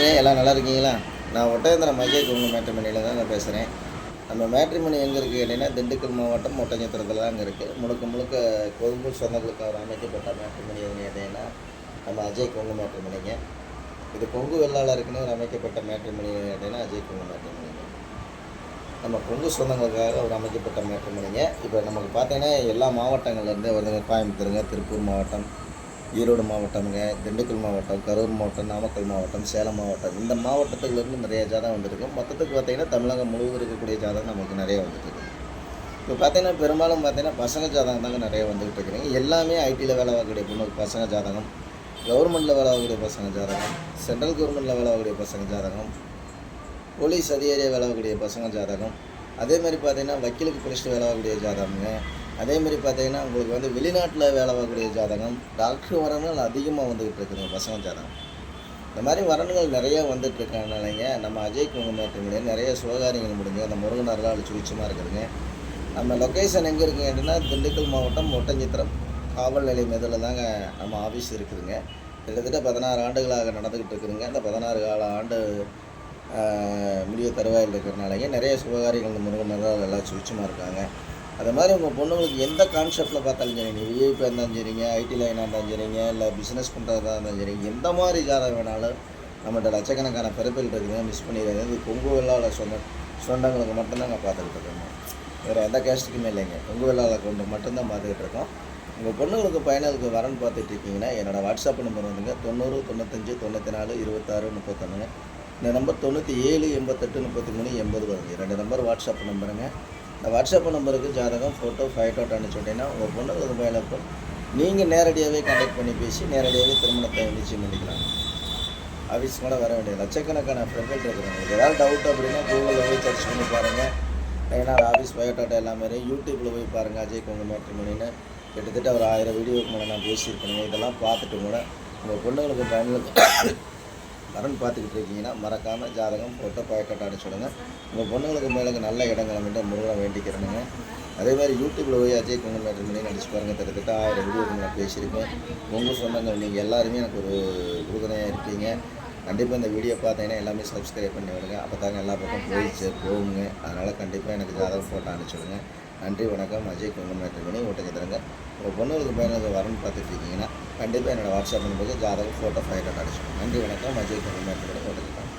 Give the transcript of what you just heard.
இருக்கீங்க? எல்லாம் நல்லா இருக்கீங்களா? நான் ஒட்டயந்திரம் அஜய் உங்கள் மேட்ரிமோனியில் தாங்க பேசுகிறேன். நம்ம மேட்ரிமோனி எங்கே இருக்குது கேட்டிங்கன்னா, திண்டுக்கல் மாவட்டம் ஒட்டஞ்சத்திரத்தில் தாங்க இருக்குது. முழுக்க முழுக்க கொங்கு சொந்தங்களுக்காக அமைக்கப்பட்ட மேட்ரிமோனி எதுன்னு கேட்டிங்கன்னா, நம்ம அஜய் கொங்கு மேட்ரிமோனிங்க. இது கொங்கு வெள்ளாளருக்குன்னு ஒரு அமைக்கப்பட்ட மேட்ரிமோனி கேட்டிங்கன்னா அஜய் கொங்கு மேட்ரிமோனிங்க. நம்ம கொங்கு சொந்தங்களுக்காக ஒரு அமைக்கப்பட்ட மேட்ரிமோனிங்க. இப்போ நமக்கு பார்த்தீங்கன்னா எல்லா மாவட்டங்கள்லேருந்து வருதுங்க. கோயம்புத்தூருங்க, திருப்பூர் மாவட்டம், ஈரோடு மாவட்டம்ங்க, திண்டுக்கல் மாவட்டம், கரூர் மாவட்டம், நாமக்கல் மாவட்டம், சேலம் மாவட்டம், இந்த மாவட்டத்துலேருந்து நிறைய ஜாதகம் வந்துருக்கு. மொத்தத்துக்கு பார்த்திங்கன்னா தமிழகம் முழுவதும் இருக்கக்கூடிய ஜாதகம் நமக்கு நிறைய வந்துட்டுருக்கு. இப்போ பார்த்திங்கன்னா பெரும்பாலும் பார்த்திங்கன்னா பசங்க ஜாதகம் தாங்க நிறைய வந்துக்கிட்டு இருக்குதுங்க. எல்லாமே ஐடியில் வேலை வாங்கக்கூடிய பொண்ணுக்கு பசங்க ஜாதகம், கவர்மெண்ட்டில் வேலை வாங்கக்கூடிய பசங்க ஜாதகம், சென்ட்ரல் கவர்மெண்ட்டில் வேலை வாங்கக்கூடிய பசங்க ஜாதகம், போலீஸ் அதிகாரியாக வேலை வாங்கக்கூடிய பசங்க ஜாதகம், அதேமாதிரி பார்த்திங்கன்னா வக்கீலுக்கு படிச்சுட்டு வேலை வாங்கக்கூடிய ஜாதகங்க, அதேமாதிரி பார்த்திங்கன்னா உங்களுக்கு வந்து வெளிநாட்டில் வேலை வாங்கக்கூடிய ஜாதகம், டாக்டர் வரணுங்கள் அதிகமாக வந்துக்கிட்டு இருக்குதுங்க பசங்க ஜாதகம். இந்த மாதிரி வரணுங்கள் நிறையா வந்துட்டுருக்கனாலங்க நம்ம அஜய் கொங்கு மேட்ரிமோனியில் நிறைய சுபகாரியங்கள் முடிஞ்சு அந்த முருகனர்களால் சுழிச்சமாக இருக்குதுங்க. நம்ம லொக்கேஷன் எங்கே இருக்குங்க அப்படின்னா திண்டுக்கல் மாவட்டம் ஒட்டஞ்சத்திரம் காவல் நிலையம் இதில் தாங்க நம்ம ஆஃபீஸ் இருக்குதுங்க. கிட்டத்தட்ட 16 ஆண்டுகளாக நடந்துக்கிட்டு இருக்குதுங்க. அந்த 16 ஆண்டு முடிய தருவாயில் இருக்கிறனாலங்க நிறைய சுபகாரியங்கள் இந்த முருகனர்களால் எல்லாம் சுழிச்சமாக இருக்காங்க. அது மாதிரி உங்கள் பொண்ணுங்களுக்கு எந்த கான்செப்டில் பார்த்தாலும் சரி, நீங்கள் விஐபியாக இருந்தாலும் சரிங்க, ஐடி லைனாக இருந்தாலும் சரிங்க, இல்லை பிஸ்னஸ் பண்ணுறதா இருந்தாலும் சரிங்க, எந்த மாதிரி ஜாதகம் வேணாலும் நம்மகிட்ட லட்சக்கணக்கான பிறப்பில் இருக்குதுங்க. மிஸ் பண்ணிடுறது இது கொங்கு வெள்ளாள சொந்தங்களுக்கு மட்டும்தாங்க பார்த்துக்கிட்டு இருக்கோங்க. வேறு எந்த கேஸ்ட்டுக்குமே இல்லைங்க, கொங்கு வெள்ளாள கொண்டு மட்டும்தான் பார்த்துக்கிட்டு இருக்கோம். உங்கள் பொண்ணுங்களுக்கு பையனுக்கு வரன்னு பார்த்துட்டு இருக்கீங்கன்னா என்னோடய வாட்ஸ்அப் நம்பர் வந்துங்க 90 95 94 26 31. இந்த நம்பர் 97 88 33 80 வருங்க. 2 நம்பர் வாட்ஸ்அப் நம்பருங்க. இந்த வாட்ஸ்அப் நம்பருக்கு ஜாதகம், ஃபோட்டோ, ஃபைட்டோட்டோ அனுப்பிச்சுட்டிங்கன்னா உங்கள் பொண்ணுங்களுக்கு பையனுக்கும் நீங்கள் நேரடியாகவே கான்டாக்ட் பண்ணி பேசி நேரடியாகவே திருமணத்தை நிச்சயம் பண்ணிக்கலாம். ஆஃபீஸ் கூட வர வேண்டிய லட்சக்கணக்கான ஃப்ரெண்ட்கள் இருக்கிறாங்க. ஏதாவது டவுட் அப்படின்னா கூகுளில் போய் சர்ச் பண்ணி பாருங்கள். ஏன்னா ஆஃபீஸ் பயோட்டாட்டா எல்லாமே யூடியூப்பில் போய் பாருங்கள். அஜய் கொங்கு மேட்ரிமோனின்னு கிட்டத்தட்ட ஒரு 1000 வீடியோக்கு மேலே நான் பேசியிருக்கேங்க. இதெல்லாம் பார்த்துட்டு கூட உங்கள் பொண்ணுங்களுக்கு பையனுக்கு வரன் பார்த்துக்கிட்டு இருக்கீங்கன்னா மறக்காமல் ஜாதகம், ஃபோட்டோ, பயோட்டாட்டா அனுப்பிச்சுடுங்க. உங்கள் பொண்ணுங்களுக்கு மேலுக்கு நல்ல இடங்களை மட்டும் முருகனை வேண்டிக்கிறேனுங்க. அதே மாதிரி யூடியூப்பில் போய் அஜய் கொங்கு மேட்ரிமோனி அடிச்சு பாருங்கள். கிட்டத்தட்ட 1000 வீடியோக்கு நான் பேசியிருக்கேன். உங்கள் சொந்தங்கள் நீங்கள் எல்லாருமே எனக்கு ஒரு உறுதுணையாக இருக்கீங்க. கண்டிப்பாக இந்த வீடியோ பார்த்தீங்கன்னா எல்லாமே சப்ஸ்கிரைப் பண்ணி விடுங்க. அப்போ தாங்க எல்லா பக்கம் போகுங்க. அதனால் கண்டிப்பாக எனக்கு ஜாதகம் ஃபோட்டோ அனுப்பிச்சுடுங்க. நன்றி, வணக்கம். அஜய் கொங்கு மேட்ரிமோனி ஒட்டஞ்சத்திரங்க. உங்கள் பொண்ணுங்களுக்கு பையனுக்கு வரன்னு பார்த்துட்டு இருக்கீங்கன்னா கண்டிப்பாக என்னோடய வாட்ஸ்அப் நம்பருக்கு ஜாதகம், ஃபோட்டோ, ஃபைட்டோட்டோ அனுப்பிச்சுடுங்க. நன்றி, வணக்கம். அஜய் கொங்கு மேட்ரிமோனி ஒட்டஞ்சத்திரம்.